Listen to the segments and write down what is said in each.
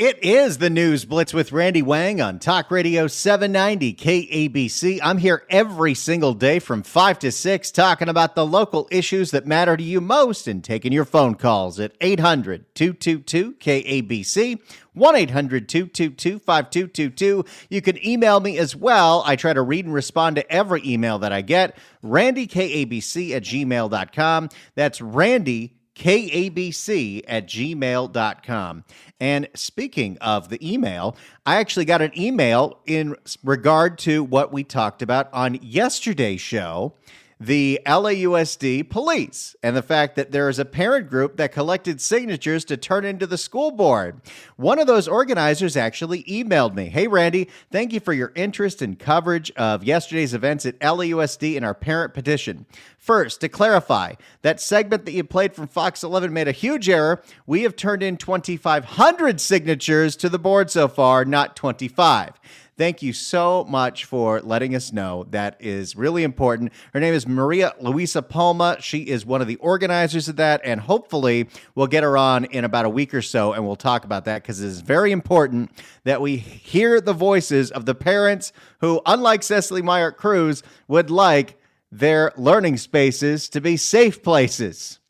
It is the News Blitz with Randy Wang on Talk Radio 790 KABC. I'm here every single day from 5 to 6 talking about the local issues that matter to you most and taking your phone calls at 800-222-KABC, 1-800-222-5222. You can email me as well. I try to read and respond to every email that I get. randykabc@gmail.com. That's Randy KABC@gmail.com. And speaking of the email, I actually got an email in regard to what we talked about on yesterday's show, the LAUSD police, and the fact that there is a parent group that collected signatures to turn into the school board. One of those organizers actually emailed me. Hey, Randy, thank you for your interest and coverage of yesterday's events at LAUSD and our parent petition. First, to clarify, that segment that you played from Fox 11 made a huge error. We have turned in 2,500 signatures to the board so far, not 25. Thank you so much for letting us know. That is really important. Her name is Maria Luisa Palma. She is one of the organizers of that, and hopefully we'll get her on in about a week or so, and we'll talk about that because it is very important that we hear the voices of the parents who, unlike Cecily Meyer Cruz, would like their learning spaces to be safe places.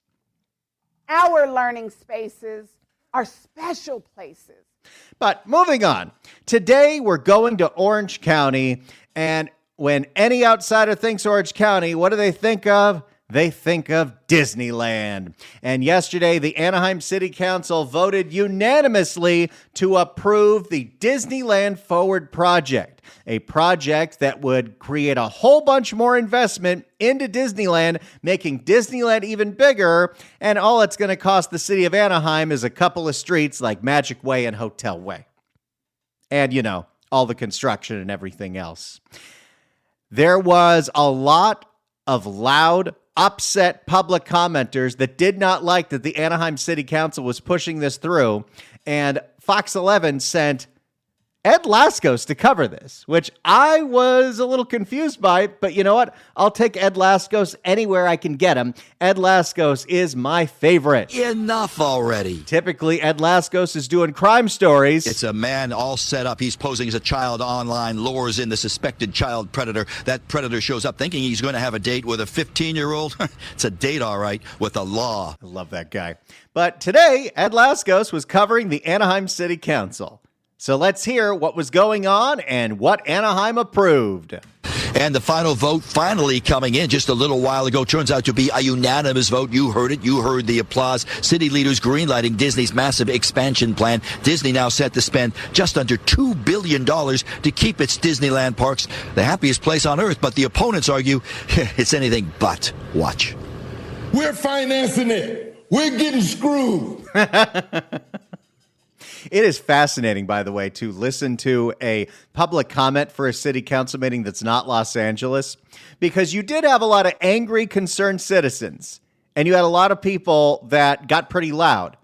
Our learning spaces are special places. But moving on, today we're going to Orange County, and when any outsider thinks Orange County, what do they think of? They think of Disneyland. And yesterday, the Anaheim City Council voted unanimously to approve the Disneyland Forward project, a project that would create a whole bunch more investment into Disneyland, making Disneyland even bigger. And all it's going to cost the city of Anaheim is a couple of streets like Magic Way and Hotel Way. And, you know, all the construction and everything else. There was a lot of loud, upset public commenters that did not like that the Anaheim City Council was pushing this through. And Fox 11 sent Ed Laskos to cover this, which I was a little confused by, but you know what? I'll take Ed Laskos anywhere I can get him. Ed Laskos is my favorite. Enough already. Typically, Ed Laskos is doing crime stories. It's a man all set up. He's posing as a child online, lures in the suspected child predator. That predator shows up thinking he's going to have a date with a 15-year-old. It's a date, all right, with the law. I love that guy. But today, Ed Laskos was covering the Anaheim City Council. So let's hear what was going on and what Anaheim approved. And the final vote finally coming in just a little while ago turns out to be a unanimous vote. You heard it. You heard the applause. City leaders greenlighting Disney's massive expansion plan. Disney now set to spend just under $2 billion to keep its Disneyland parks the happiest place on earth. But the opponents argue it's anything but. Watch. We're financing it. We're getting screwed. It is fascinating, by the way, to listen to a public comment for a city council meeting that's not Los Angeles, because you did have a lot of angry, concerned citizens, and you had a lot of people that got pretty loud.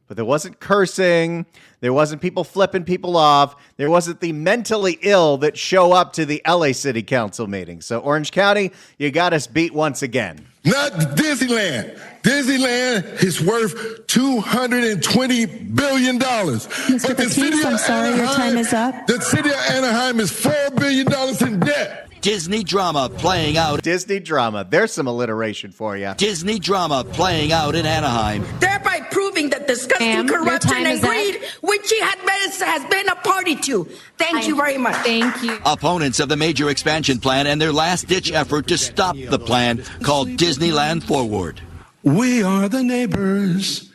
But there wasn't cursing. There wasn't people flipping people off. There wasn't the mentally ill that show up to the LA City Council meeting. So Orange County, you got us beat once again. Not Disneyland. Disneyland is worth $220 billion. Mr. Batiste, I'm sorry, your time is up. The city of Anaheim is $4 billion in debt. Disney drama playing out. Disney drama. There's some alliteration for you. Disney drama playing out in Anaheim. Thereby proving that disgusting corruption and greed, which he has been a party to. Thank you very much. Thank you. Opponents of the major expansion plan and their last-ditch effort to stop the plan called Disneyland Forward. We are the neighbors,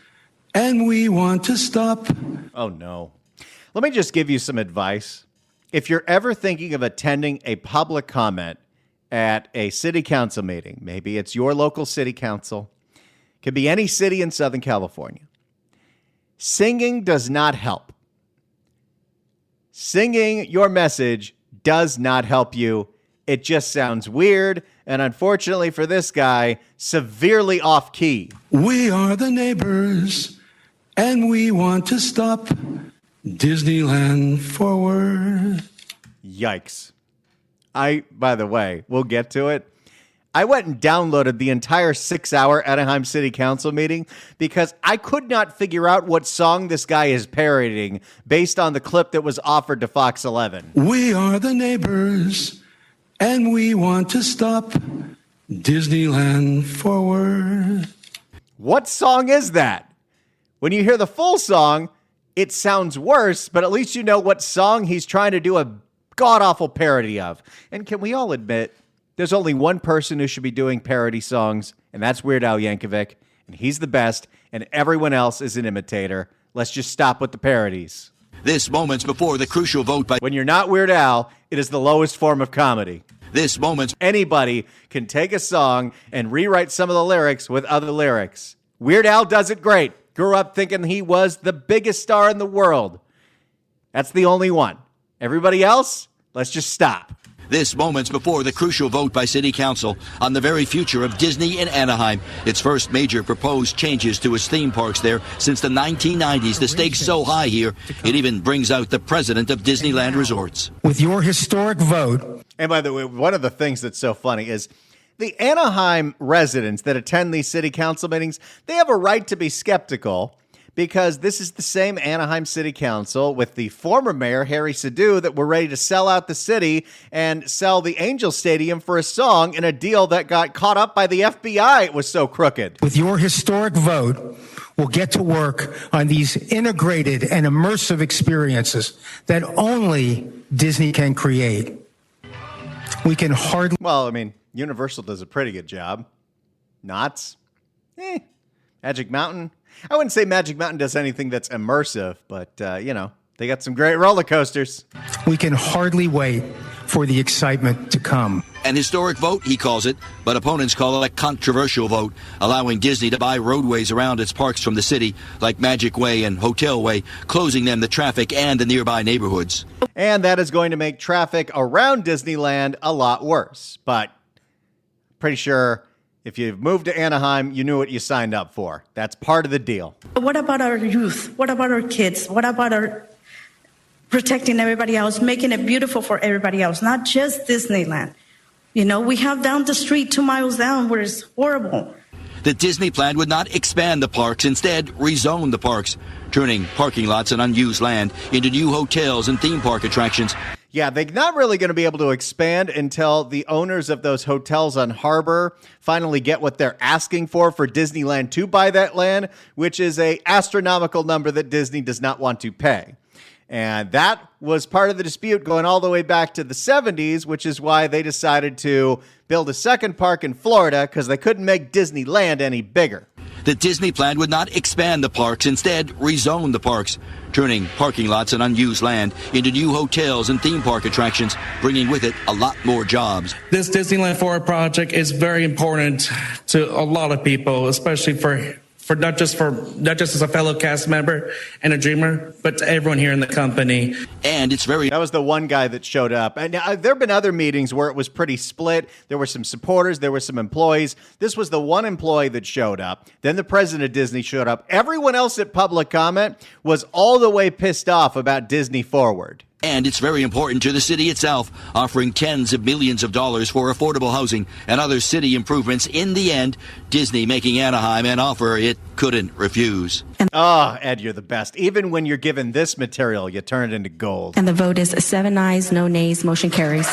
and we want to stop. Oh, no. Let me just give you some advice. If you're ever thinking of attending a public comment at a city council meeting, maybe it's your local city council, could be any city in Southern California, singing does not help. Singing your message does not help you. It just sounds weird, and unfortunately for this guy, severely off key. We are the neighbors, and we want to stop Disneyland Forward. Yikes. By the way, we'll get to it. I went and downloaded the entire 6-hour Anaheim City Council meeting because I could not figure out what song this guy is parodying based on the clip that was offered to Fox 11. We are the neighbors, and we want to stop Disneyland forward. What song is that? When you hear the full song, it sounds worse, but at least you know what song he's trying to do a god-awful parody of. And can we all admit, there's only one person who should be doing parody songs, and that's Weird Al Yankovic, and he's the best, and everyone else is an imitator. Let's just stop with the parodies. This moments before the crucial vote by... When you're not Weird Al, it is the lowest form of comedy. This moments... Anybody can take a song and rewrite some of the lyrics with other lyrics. Weird Al does it great. Grew up thinking he was the biggest star in the world. That's the only one. Everybody else, let's just stop. This moments before the crucial vote by City Council on the very future of Disney in Anaheim. Its first major proposed changes to its theme parks there since the 1990s. The stakes so high here, it even brings out the president of Disneyland Resorts. With your historic vote. And by the way, one of the things that's so funny is the Anaheim residents that attend these city council meetings, they have a right to be skeptical because this is the same Anaheim City Council with the former mayor, Harry Sidhu, that were ready to sell out the city and sell the Angel Stadium for a song in a deal that got caught up by the FBI. It was so crooked. With your historic vote, we'll get to work on these integrated and immersive experiences that only Disney can create. We can hardly... Well, I mean, Universal does a pretty good job. Knott's? Magic Mountain? I wouldn't say Magic Mountain does anything that's immersive, but, they got some great roller coasters. We can hardly wait for the excitement to come. An historic vote, he calls it, but opponents call it a controversial vote, allowing Disney to buy roadways around its parks from the city, like Magic Way and Hotel Way, closing them to traffic and the nearby neighborhoods. And that is going to make traffic around Disneyland a lot worse. But pretty sure if you've moved to Anaheim, you knew what you signed up for. That's part of the deal. What about our youth? What about our kids? What about our protecting everybody else, making it beautiful for everybody else, not just Disneyland? You know, we have down the street 2 miles down where it's horrible. The Disney plan would not expand the parks, instead rezone the parks, turning parking lots and unused land into new hotels and theme park attractions. Yeah, they're not really going to be able to expand until the owners of those hotels on Harbor finally get what they're asking for Disneyland to buy that land, which is an astronomical number that Disney does not want to pay. And that was part of the dispute going all the way back to the 70s, which is why they decided to build a second park in Florida because they couldn't make Disneyland any bigger. The Disney plan would not expand the parks, instead rezone the parks, turning parking lots and unused land into new hotels and theme park attractions, bringing with it a lot more jobs. This Disneyland Forward project is very important to a lot of people, especially for not just as a fellow cast member and a dreamer, but to everyone here in the company. And it's very... That was the one guy that showed up. And there have been other meetings where it was pretty split. There were some supporters. There were some employees. This was the one employee that showed up. Then the president of Disney showed up. Everyone else at public comment was all the way pissed off about Disney Forward. And it's very important to the city itself, offering tens of millions of dollars for affordable housing and other city improvements. In the end, Disney making Anaheim an offer it couldn't refuse. Oh, Ed, you're the best. Even when you're given this material, you turn it into gold. And the vote is 7 ayes, no nays. Motion carries.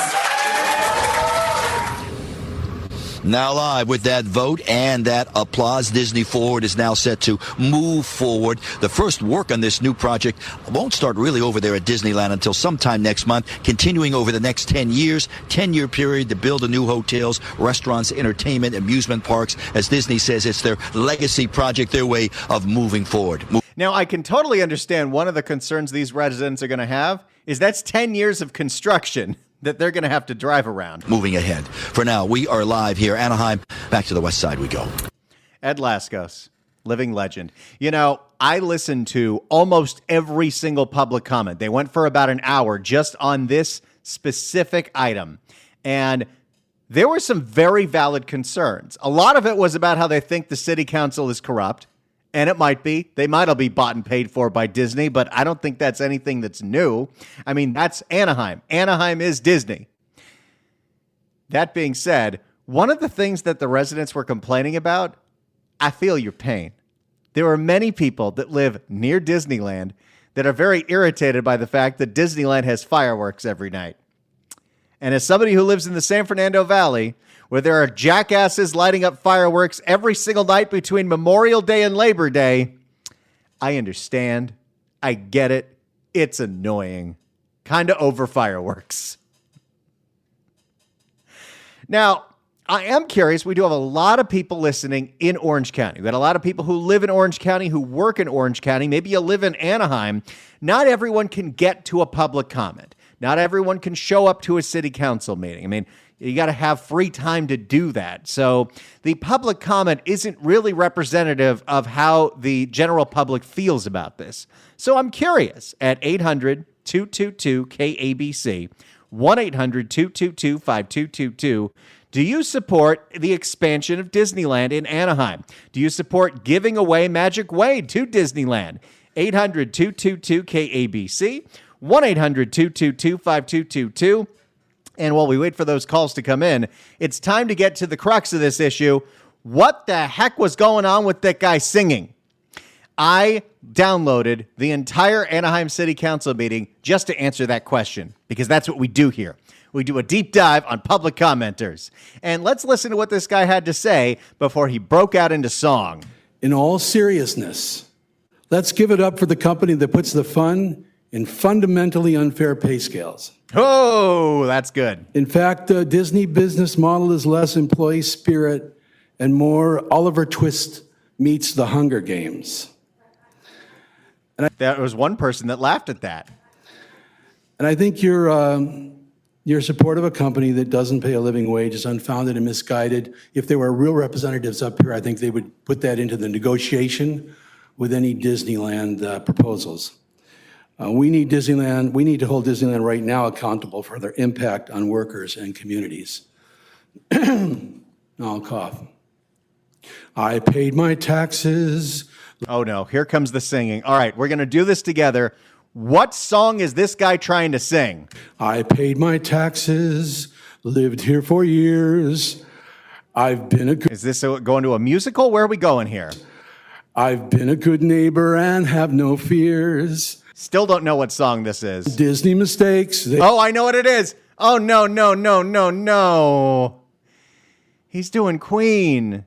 Now live with that vote and that applause, Disney Forward is now set to move forward. The first work on this new project won't start really over there at Disneyland until sometime next month, continuing over the next 10 years, 10-year period to build the new hotels, restaurants, entertainment, amusement parks. As Disney says, it's their legacy project, their way of moving forward. Now, I can totally understand one of the concerns these residents are going to have is that's 10 years of construction that they're going to have to drive around. Moving ahead. For now, we are live here, Anaheim. Back to the west side we go. Ed Laskos, living legend. You know, I listened to almost every single public comment. They went for about an hour just on this specific item. And there were some very valid concerns. A lot of it was about how they think the city council is corrupt. And it might be. They might all be bought and paid for by Disney, but I don't think that's anything that's new. I mean, that's Anaheim. Anaheim is Disney. That being said, One of the things that the residents were complaining about, I feel your pain. There are many people that live near Disneyland that are very irritated by the fact that Disneyland has fireworks every night. And as somebody who lives in the San Fernando Valley, where there are jackasses lighting up fireworks every single night between Memorial Day and Labor Day, I understand. I get it. It's annoying. Kind of over fireworks. Now, I am curious. We do have a lot of people listening in Orange County. We've got a lot of people who live in Orange County, who work in Orange County. Maybe you live in Anaheim. Not everyone can get to a public comment. Not everyone can show up to a city council meeting. I mean, you got to have free time to do that. So the public comment isn't really representative of how the general public feels about this. So I'm curious at 800-222-KABC, 1-800-222-5222. Do you support the expansion of Disneyland in Anaheim? Do you support giving away Magic Wade to Disneyland? 800-222-KABC, 1-800-222-5222. And while we wait for those calls to come in, it's time to get to the crux of this issue. What the heck was going on with that guy singing? I downloaded the entire Anaheim City Council meeting just to answer that question, because that's what we do here. We do a deep dive on public commenters. And let's listen to what this guy had to say before he broke out into song. In all seriousness, let's give it up for the company that puts the fun in fundamentally unfair pay scales. Oh, that's good. In fact, the Disney business model is less employee spirit and more Oliver Twist meets the Hunger Games. There was one person that laughed at that. And I think your support of a company that doesn't pay a living wage is unfounded and misguided. If there were real representatives up here, I think they would put that into the negotiation with any Disneyland proposals. We need Disneyland. We need to hold Disneyland right now accountable for their impact on workers and communities. Now I'll cough. I paid my taxes. Oh no, here comes the singing. All right, we're going to do this together. What song is this guy trying to sing? I paid my taxes, lived here for years. I've been a good... Is this going to a musical? Where are we going here? I've been a good neighbor and have no fears. Still don't know what song this is. Disney mistakes. Oh, I know what it is. Oh, no. He's doing Queen.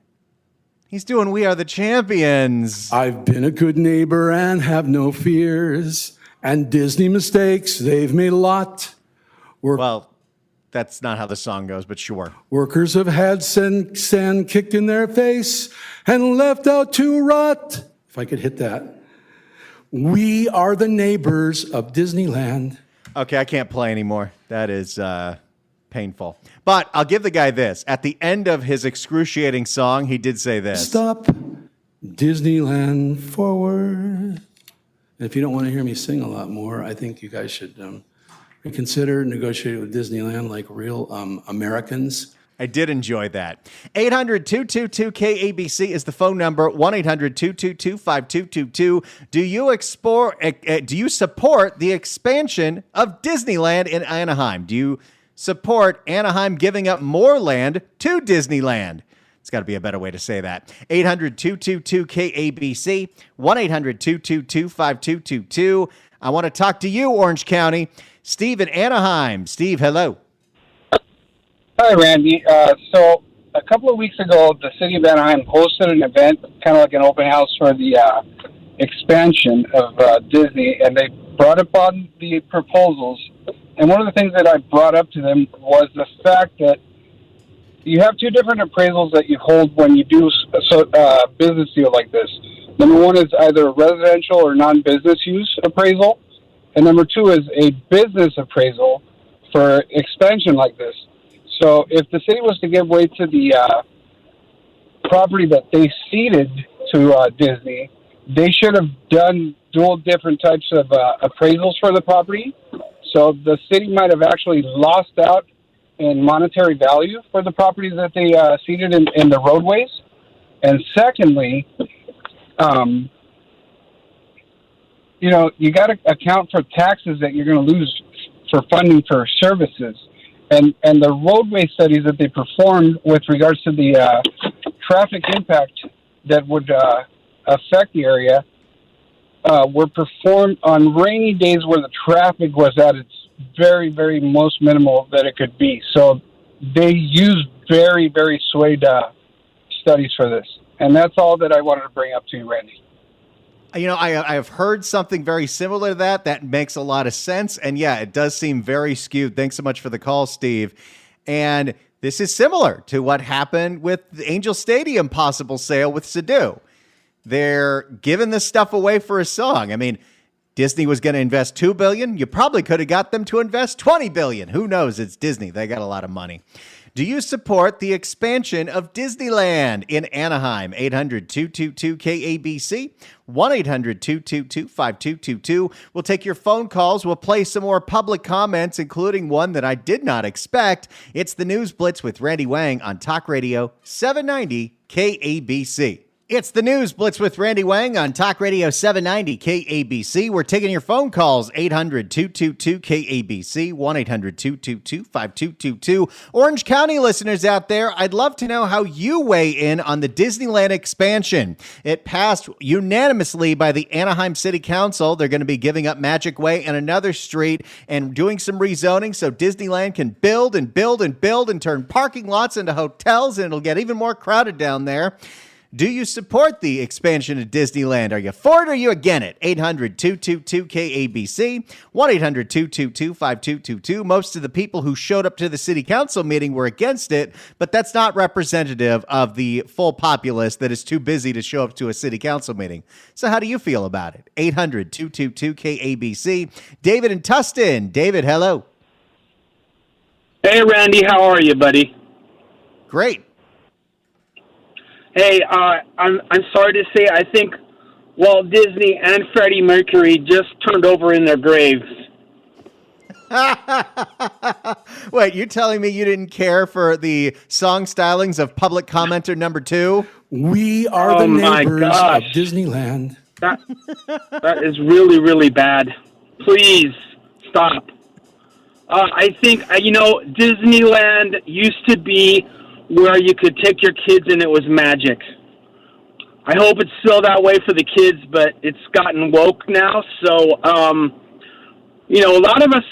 He's doing We Are the Champions. I've been a good neighbor and have no fears. And Disney mistakes, they've made a lot. Well, that's not how the song goes, but sure. Workers have had sand kicked in their face and left out to rot. If I could hit that. We are the neighbors of Disneyland. Okay, I can't play anymore. That is painful. But I'll give the guy this. At the end of his excruciating song, he did say this. Stop Disneyland forward. If you don't want to hear me sing a lot more, I think you guys should reconsider negotiating with Disneyland like real Americans. I did enjoy that. 800-222-KABC is the phone number, 1-800-222-5222. Do you support the expansion of Disneyland in Anaheim? Do you support Anaheim giving up more land to Disneyland? It's got to be a better way to say that. 800-222-KABC, 1-800-222-5222. I want to talk to you, Orange County. Steve in Anaheim. Steve, hello. Hi, Randy. So a couple of weeks ago, the city of Anaheim hosted an event, kind of like an open house for the expansion of Disney, and they brought up on the proposals. And one of the things that I brought up to them was the fact that you have two different appraisals that you hold when you do a business deal like this. Number one is either a residential or non-business use appraisal, and number two is a business appraisal for expansion like this. So if the city was to give way to the property that they ceded to Disney, they should have done dual different types of appraisals for the property. So the city might have actually lost out in monetary value for the properties that they ceded in the roadways. And secondly, you got to account for taxes that you're going to lose for funding for services. and the roadway studies that they performed with regards to the traffic impact that would affect the area were performed on rainy days where the traffic was at its very, very most minimal that it could be. So they used very, very swayed studies for this. And that's all that I wanted to bring up to you, Randy. You know, I have heard something very similar to that. That makes a lot of sense. And yeah, it does seem very skewed. Thanks so much for the call, Steve. And this is similar to what happened with the Angel Stadium possible sale with Sadu. They're giving this stuff away for a song. I mean, Disney was going to invest $2 billion. You probably could have got them to invest $20 billion. Who knows? It's Disney. They got a lot of money. Do you support the expansion of Disneyland in Anaheim? 800-222-KABC, 1-800-222-5222. We'll take your phone calls. We'll play some more public comments, including one that I did not expect. It's the News Blitz with Randy Wang on Talk Radio 790 KABC. It's the News Blitz with Randy Wang on Talk Radio 790 KABC. We're taking your phone calls, 800-222-KABC, 1-800-222-5222. Orange County listeners out there, I'd love to know how you weigh in on the Disneyland expansion. It passed unanimously by the Anaheim City Council. They're going to be giving up Magic Way and another street and doing some rezoning so Disneyland can build and build and build and turn parking lots into hotels, and it'll get even more crowded down there. Do you support the expansion of Disneyland? Are you for it or are you against it? 800-222-KABC, 1-800-222-5222. Most of the people who showed up to the city council meeting were against it, but that's not representative of the full populace that is too busy to show up to a city council meeting. So how do you feel about it? 800-222-KABC. David in Tustin. David, hello. Hey, Randy. How are you, buddy? Great. Hey, I'm sorry to say, I think Walt Disney and Freddie Mercury just turned over in their graves. Wait, you're telling me you didn't care for the song stylings of Public Commenter number 2? We are the neighbors of Disneyland. That is really, really bad. Please stop. I think, Disneyland used to be where you could take your kids and it was magic. I hope it's still that way for the kids, but it's gotten woke now. So, a lot of us,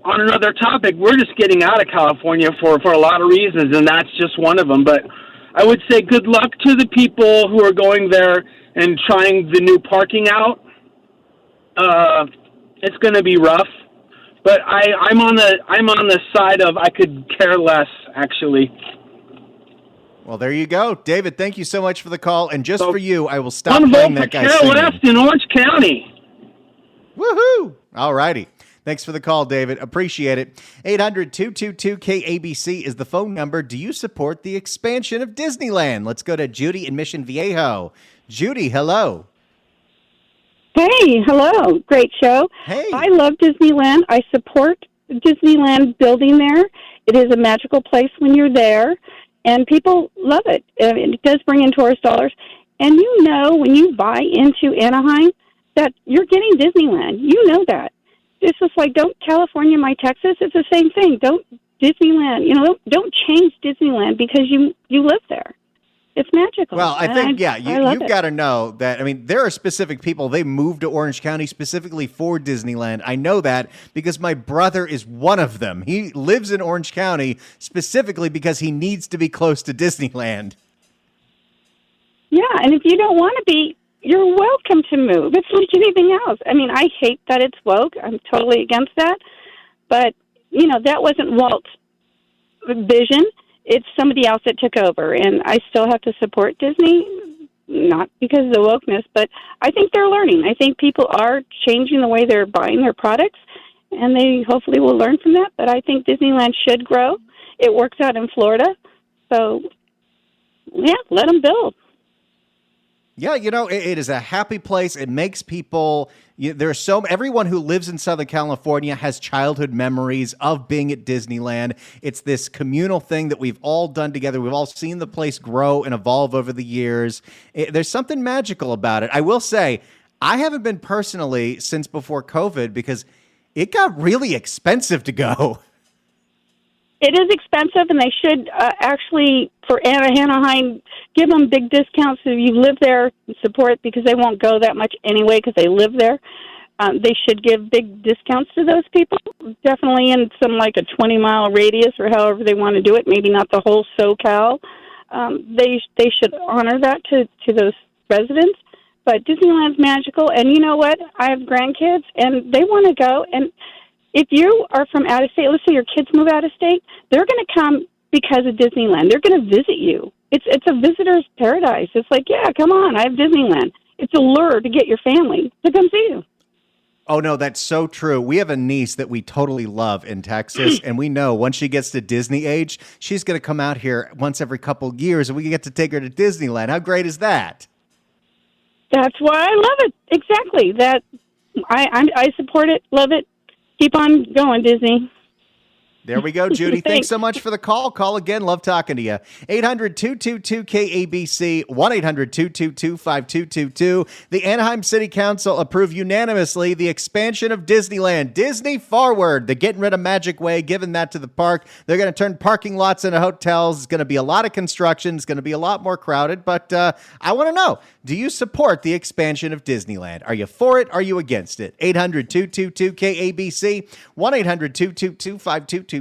on another topic, we're just getting out of California for a lot of reasons, and that's just one of them. But I would say good luck to the people who are going there and trying the new parking out. It's going to be rough. But I'm on the side of I could care less, actually. Well, there you go. David, thank you so much for the call. And just for you, I will stop one playing vote that for guy Carol singing. West in Orange County. Woohoo! All righty. Thanks for the call, David. Appreciate it. 800-222-KABC is the phone number. Do you support the expansion of Disneyland? Let's go to Judy in Mission Viejo. Judy, hello. Hey, hello. Great show. Hey. I love Disneyland. I support Disneyland building there. It is a magical place when you're there, and people love it. It does bring in tourist dollars. And when you buy into Anaheim, that you're getting Disneyland. You know that. It's just like, don't California my Texas. It's the same thing. Don't Disneyland. Don't change Disneyland because you live there. It's magical. Well, I think, you've got to know that, there are specific people, they moved to Orange County specifically for Disneyland. I know that because my brother is one of them. He lives in Orange County specifically because he needs to be close to Disneyland. Yeah, and if you don't want to be, you're welcome to move. It's like anything else. I hate that it's woke. I'm totally against that. But, that wasn't Walt's vision. It's somebody else that took over, and I still have to support Disney, not because of the wokeness, but I think they're learning. I think people are changing the way they're buying their products, and they hopefully will learn from that, but I think Disneyland should grow. It works out in Florida, so, let them build. Yeah, it is a happy place. It makes people, everyone who lives in Southern California has childhood memories of being at Disneyland. It's this communal thing that we've all done together. We've all seen the place grow and evolve over the years. There's something magical about it. I will say, I haven't been personally since before COVID because it got really expensive to go. It is expensive, and they should actually, for Anaheim, give them big discounts if you live there and support, because they won't go that much anyway because they live there. They should give big discounts to those people, definitely in some like a 20-mile radius or however they want to do it, maybe not the whole SoCal. They should honor that to those residents. But Disneyland's magical, and you know what? I have grandkids, and they want to go. And if you are from out of state, let's say your kids move out of state, they're going to come because of Disneyland. They're going to visit you. It's a visitor's paradise. It's like, yeah, come on, I have Disneyland. It's a lure to get your family to come see you. Oh, no, that's so true. We have a niece that we totally love in Texas, and we know once she gets to Disney age, she's going to come out here once every couple years, and we get to take her to Disneyland. How great is that? That's why I love it. Exactly. That I support it, love it. Keep on going, Disney. There we go, Judy. Thanks so much for the call. Call again. Love talking to you. 800-222-KABC, 1-800-222-5222. The Anaheim City Council approved unanimously the expansion of Disneyland. Disney forward. They're getting rid of Magic Way, giving that to the park. They're going to turn parking lots into hotels. It's going to be a lot of construction. It's going to be a lot more crowded. But I want to know, do you support the expansion of Disneyland? Are you for it? Are you against it? 800-222-KABC, 1-800-222-5222.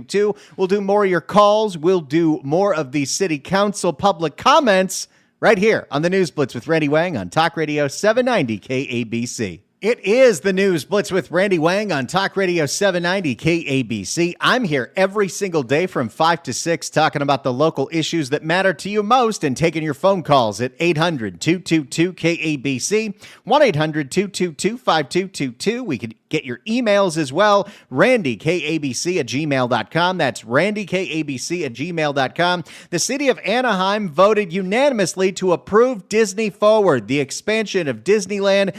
We'll do more of your calls. We'll do more of the city council public comments right here on the News Blitz with Randy Wang on Talk Radio 790 KABC. It is the News Blitz with Randy Wang on Talk Radio 790 KABC. I'm here every single day from 5 to 6 talking about the local issues that matter to you most and taking your phone calls at 800-222-KABC, 1-800-222-5222. We could get your emails as well, randykabc@gmail.com. That's randykabc@gmail.com. The city of Anaheim voted unanimously to approve Disney Forward, the expansion of Disneyland,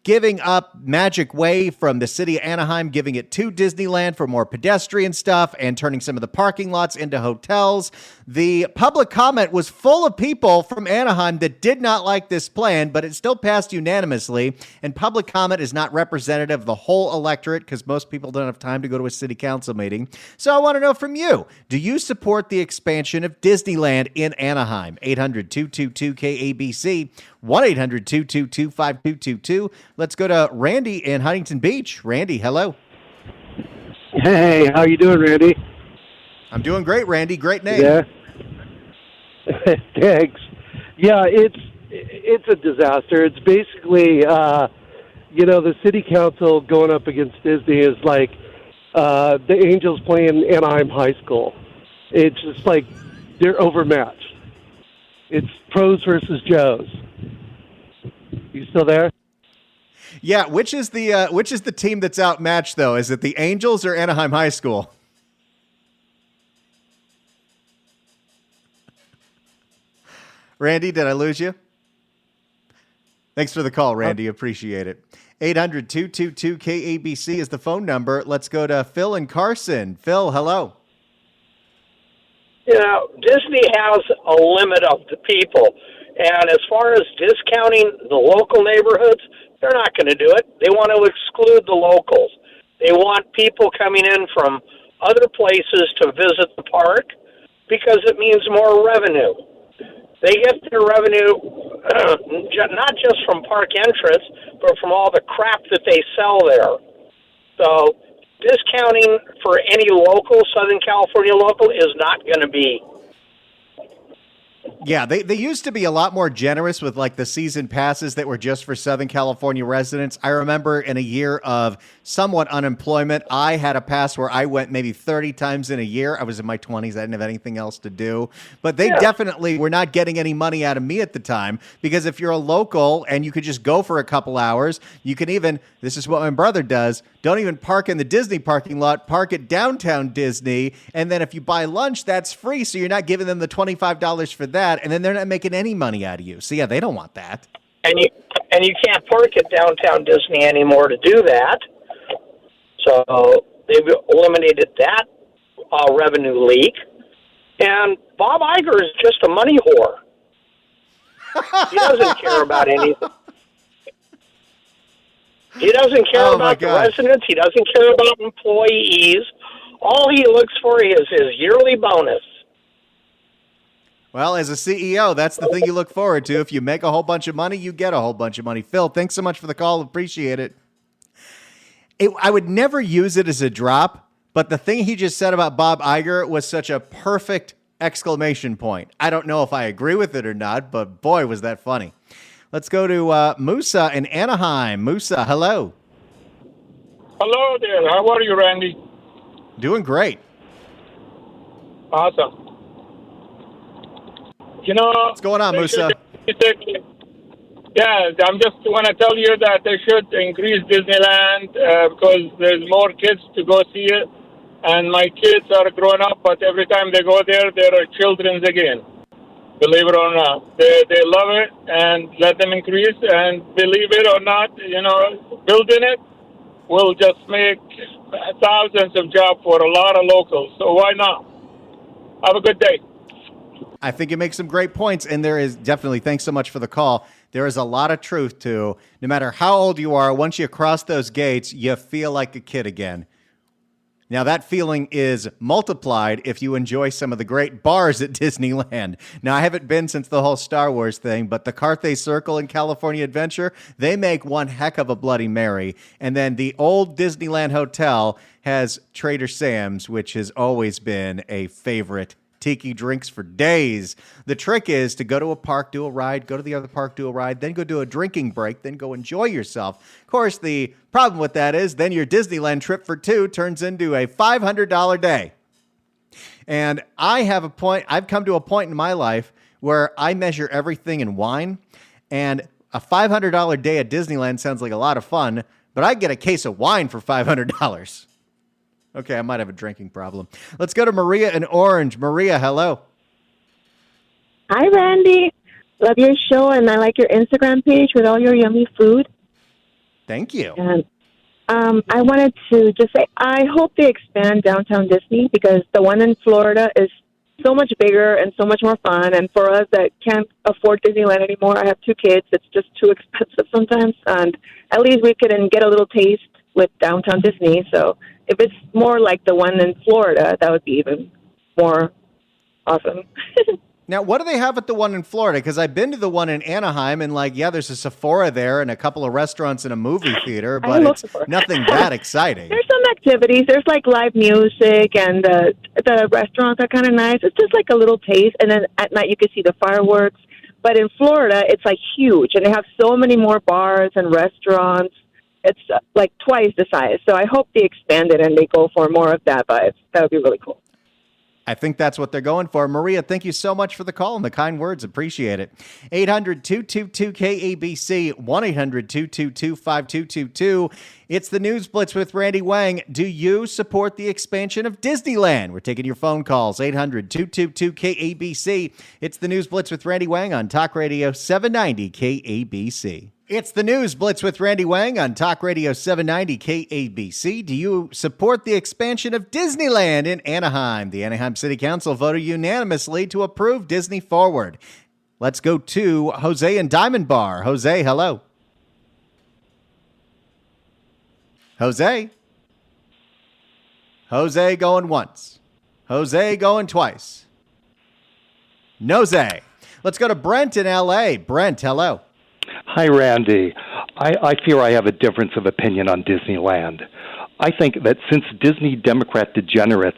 giving up Magic Way from the city of Anaheim, giving it to Disneyland for more pedestrian stuff and turning some of the parking lots into hotels. The public comment was full of people from Anaheim that did not like this plan, but it still passed unanimously. And public comment is not representative of the whole electorate because most people don't have time to go to a city council meeting. So I want to know from you, do you support the expansion of Disneyland in Anaheim? 800-222-KABC, 1-800-222-5222. Let's go to Randy in Huntington Beach. Randy, hello. Hey, how you doing, Randy? I'm doing great, Randy. Great name. Yeah. Thanks. Yeah, it's a disaster. It's basically, the city council going up against Disney is like the Angels playing Anaheim High School. It's just like they're overmatched. It's pros versus Joes. You still there? Yeah, which is the team that's outmatched though? Is it the Angels or Anaheim High School? Randy, did I lose you? Thanks for the call, Randy. Appreciate it. 800-222-KABC is the phone number. Let's go to Phil and Carson. Phil, hello. You know, Disney has a limit of the people. And as far as discounting the local neighborhoods, they're not going to do it. They want to exclude the locals. They want people coming in from other places to visit the park because it means more revenue. They get their revenue not just from park entrance, but from all the crap that they sell there. So discounting for any local, Southern California local, is not going to be. Yeah, they used to be a lot more generous with like the season passes that were just for Southern California residents. I remember in a year of somewhat unemployment, I had a pass where I went maybe 30 times in a year. I was in my 20s. I didn't have anything else to do. But they definitely were not getting any money out of me at the time because if you're a local and you could just go for a couple hours, you can even, this is what my brother does, don't even park in the Disney parking lot, park at downtown Disney. And then if you buy lunch, that's free. So you're not giving them the $25 for that. And then they're not making any money out of you. So yeah, they don't want that. And you can't park at downtown Disney anymore to do that. So they've eliminated that revenue leak. And Bob Iger is just a money whore. He doesn't care about anything. He doesn't care about the residents. He doesn't care about employees. All he looks for is his yearly bonus. Well, as a CEO, that's the thing you look forward to. If you make a whole bunch of money, you get a whole bunch of money. Phil, thanks so much for the call. Appreciate it. I would never use it as a drop, but the thing he just said about Bob Iger was such a perfect exclamation point. I don't know if I agree with it or not, but boy, was that funny. Let's go to Musa in Anaheim. Musa, hello. Hello there. How are you, Randy? Doing great. Awesome. You know, what's going on, Musa? Yeah, I'm just want to tell you that they should increase Disneyland because there's more kids to go see it. And my kids are grown up, but every time they go there, they're children again. Believe it or not. They love it, and let them increase. And believe it or not, you know, building it will just make thousands of jobs for a lot of locals. So why not? Have a good day. I think you make some great points, and there is definitely, thanks so much for the call, there is a lot of truth to, no matter how old you are, once you cross those gates, you feel like a kid again. Now, that feeling is multiplied if you enjoy some of the great bars at Disneyland. Now, I haven't been since the whole Star Wars thing, but the Carthay Circle in California Adventure, they make one heck of a Bloody Mary. And then the old Disneyland Hotel has Trader Sam's, which has always been a favorite. Tiki drinks for days. The trick is to go to a park, do a ride, go to the other park, do a ride, then go do a drinking break, then go enjoy yourself. Of course, the problem with that is then your Disneyland trip for two turns into a $500 day. And I've come to a point in my life where I measure everything in wine, and a $500 day at Disneyland sounds like a lot of fun, but I get a case of wine for $500. Okay, I might have a drinking problem. Let's go to Maria in Orange. Maria, hello. Hi, Randy. Love your show, and I like your Instagram page with all your yummy food. Thank you. And I wanted to just say I hope they expand Downtown Disney because the one in Florida is so much bigger and so much more fun. And for us that can't afford Disneyland anymore, I have 2 kids. It's just too expensive sometimes. And at least we could get a little taste with Downtown Disney. So if it's more like the one in Florida, that would be even more awesome. Now, what do they have at the one in Florida? Because I've been to the one in Anaheim, and there's a Sephora there and a couple of restaurants and a movie theater, but it's Sephora. Nothing that exciting. There's some activities. There's like live music, and the restaurants are kind of nice. It's just like a little taste, and then at night you can see the fireworks. But in Florida, it's like huge, and they have so many more bars and restaurants. It's like twice the size. So I hope they expand it and they go for more of that vibe. That would be really cool. I think that's what they're going for. Maria, thank you so much for the call and the kind words. Appreciate it. 800-222-KABC, 1-800-222-5222. It's the News Blitz with Randy Wang. Do you support the expansion of Disneyland? We're taking your phone calls, 800-222-KABC. It's the News Blitz with Randy Wang on Talk Radio 790 KABC. It's the News Blitz with Randy Wang on Talk Radio 790 KABC. Do you support the expansion of Disneyland in Anaheim? The Anaheim City Council voted unanimously to approve Disney Forward. Let's go to Jose in Diamond Bar. Jose, hello. Jose. Jose going once. Jose going twice. Nose. Let's go to Brent in L.A. Brent, hello. Hi, Randy. I fear I have a difference of opinion on Disneyland. I think that since Disney Democrat degenerates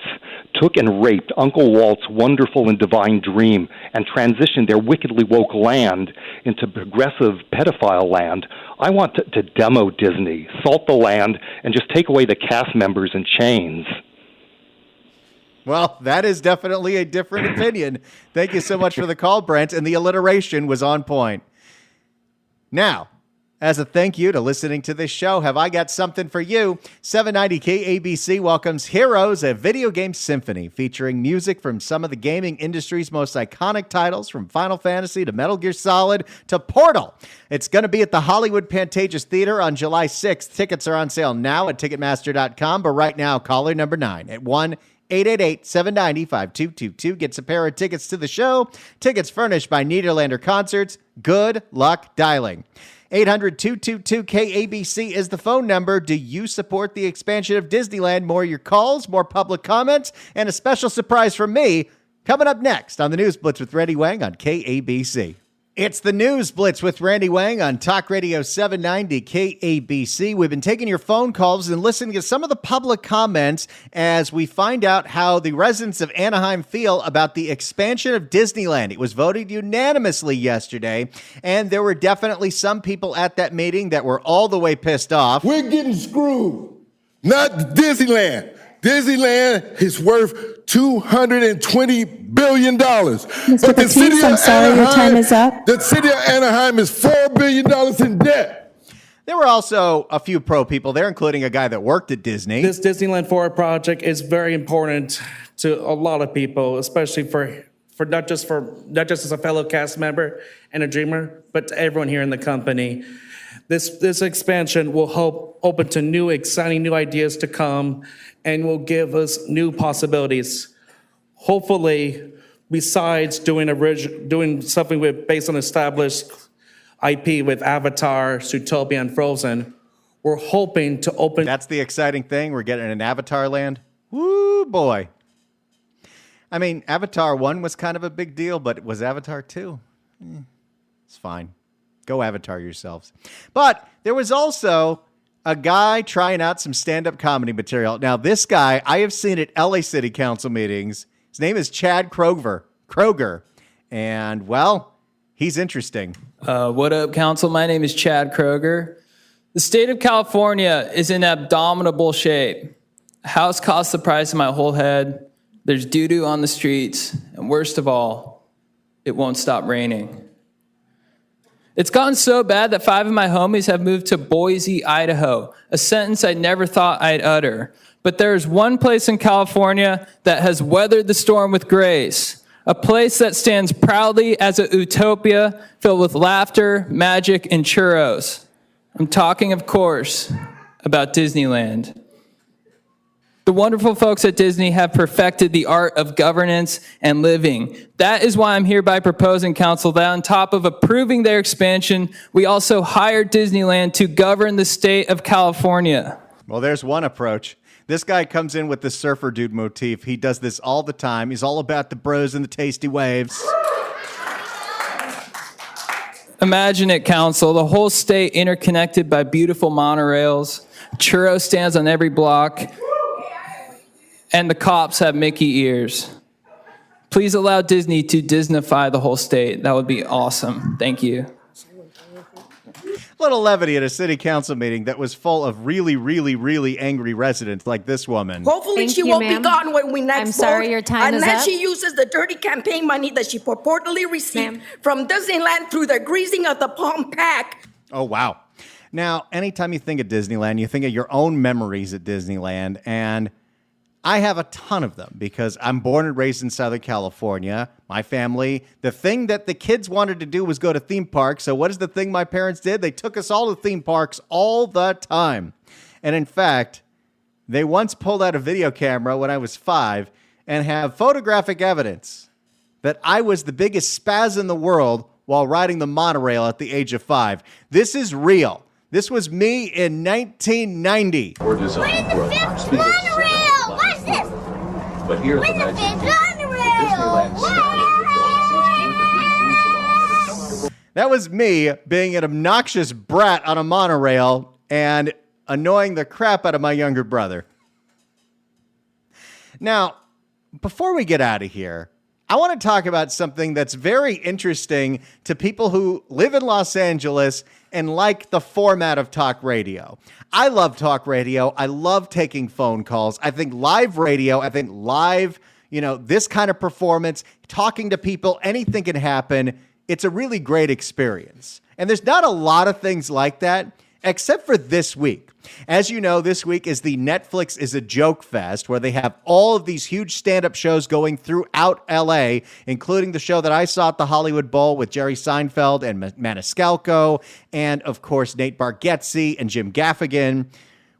took and raped Uncle Walt's wonderful and divine dream and transitioned their wickedly woke land into progressive pedophile land, I want to demo Disney, salt the land, and just take away the cast members in chains. Well, that is definitely a different opinion. Thank you so much for the call, Brent, and the alliteration was on point. Now, as a thank you to listening to this show, have I got something for you? 790 KABC welcomes Heroes, a video game symphony featuring music from some of the gaming industry's most iconic titles, from Final Fantasy to Metal Gear Solid to Portal. It's going to be at the Hollywood Pantages Theater on July 6th. Tickets are on sale now at Ticketmaster.com, but right now, caller number 9 at 1-888-790-5222 gets a pair of tickets to the show. Tickets furnished by Nederlander Concerts. Good luck dialing. 800-222-KABC is the phone number. Do you support the expansion of Disneyland? More of your calls, more public comments, and a special surprise from me coming up next on the News Blitz with Randy Wang on KABC. It's the News Blitz with Randy Wang on Talk Radio 790 KABC. We've been taking your phone calls and listening to some of the public comments as we find out how the residents of Anaheim feel about the expansion of Disneyland. It was voted unanimously yesterday, and there were definitely some people at that meeting that were all the way pissed off. We're getting screwed. Not Disneyland. Disneyland is worth $220 billion. Mr. Batiste, I'm sorry, your time is up. The city of Anaheim is $4 billion in debt. There were also a few pro people there, including a guy that worked at Disney. This Disneyland Forward project is very important to a lot of people, especially for not just as a fellow cast member and a dreamer, but to everyone here in the company. This expansion will help open to new, exciting new ideas to come and will give us new possibilities. Hopefully, besides doing something based on established IP with Avatar, Zootopia, and Frozen, we're hoping to open... That's the exciting thing. We're getting an Avatar land. Woo, boy. I mean, Avatar 1 was kind of a big deal, but was Avatar 2? It's fine. Go Avatar yourselves. But there was also a guy trying out some stand-up comedy material. Now, this guy, I have seen at LA City Council meetings. His name is Chad Kroger. And, well, he's interesting. What up, Council? My name is Chad Kroger. The state of California is in abominable shape. A house costs the price of my whole head. There's doo-doo on the streets. And worst of all, it won't stop raining. It's gotten so bad that 5 of my homies have moved to Boise, Idaho, a sentence I never thought I'd utter. But there's one place in California that has weathered the storm with grace, a place that stands proudly as a utopia filled with laughter, magic, and churros. I'm talking, of course, about Disneyland. The wonderful folks at Disney have perfected the art of governance and living. That is why I'm hereby proposing, Council, that on top of approving their expansion, we also hire Disneyland to govern the state of California. Well, there's one approach. This guy comes in with the surfer dude motif. He does this all the time. He's all about the bros and the tasty waves. Imagine it, Council. The whole state interconnected by beautiful monorails, churro stands on every block, and the cops have Mickey ears. Please allow Disney to Disneyfy the whole state. That would be awesome. Thank you. Little levity at a city council meeting that was full of really, really, really angry residents like this woman. Hopefully she won't be gone when we next I'm sorry, vote, your time is unless up. she uses the dirty campaign money that she purportedly received from Disneyland through the greasing of the palm pack. Oh, wow. Now, anytime you think of Disneyland, you think of your own memories at Disneyland, and I have a ton of them because I'm born and raised in Southern California. My family, the thing that the kids wanted to do was go to theme parks. So what is the thing my parents did? They took us all to theme parks all the time. And in fact, they once pulled out a video camera when I was 5 and have photographic evidence that I was the biggest spaz in the world while riding the monorail at the age of 5. This is real. This was me in 1990. We're designed for a top speed of 7 What's this? But here Where's the big monorail? That was me being an obnoxious brat on a monorail and annoying the crap out of my younger brother. Now, before we get out of here, I want to talk about something that's very interesting to people who live in Los Angeles and like the format of talk radio. I love talk radio. I love taking phone calls. I think live radio, this kind of performance, talking to people, anything can happen. It's a really great experience. And there's not a lot of things like that, except for this week. As you know, this week is the Netflix is a Joke Fest, where they have all of these huge stand-up shows going throughout L.A., including the show that I saw at the Hollywood Bowl with Jerry Seinfeld and Maniscalco, and, of course, Nate Bargatze and Jim Gaffigan.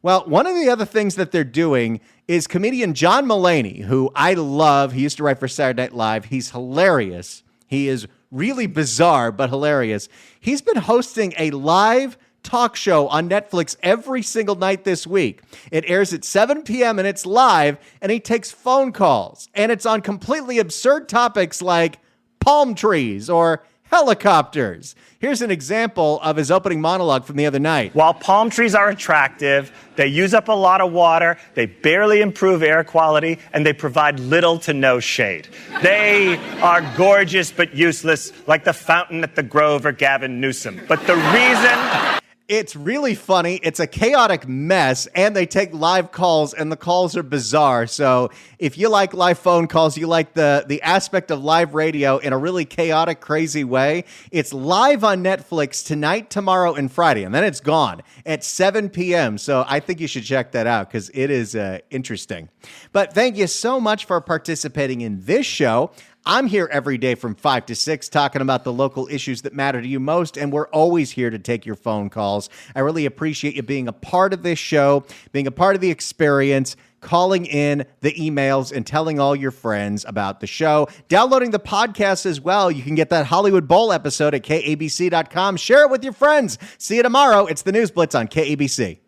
Well, one of the other things that they're doing is comedian John Mulaney, who I love. He used to write for Saturday Night Live. He's hilarious. He is really bizarre but hilarious. He's been hosting a live talk show on Netflix every single night this week. It airs at 7 p.m. and it's live, and he takes phone calls. And it's on completely absurd topics like palm trees or helicopters. Here's an example of his opening monologue from the other night. While palm trees are attractive, they use up a lot of water, they barely improve air quality, and they provide little to no shade. They are gorgeous but useless, like the fountain at the Grove or Gavin Newsom. But the reason... It's really funny. It's a chaotic mess, and they take live calls, and the calls are bizarre. So if you like live phone calls, you like the aspect of live radio in a really chaotic, crazy way, it's live on Netflix tonight, tomorrow, and Friday, and then it's gone at 7 p.m. So I think you should check that out because it is interesting. But thank you so much for participating in this show. I'm here every day from 5 to 6 talking about the local issues that matter to you most, and we're always here to take your phone calls. I really appreciate you being a part of this show, being a part of the experience, calling in the emails, and telling all your friends about the show. Downloading the podcast as well. You can get that Hollywood Bowl episode at KABC.com. Share it with your friends. See you tomorrow. It's the News Blitz on KABC.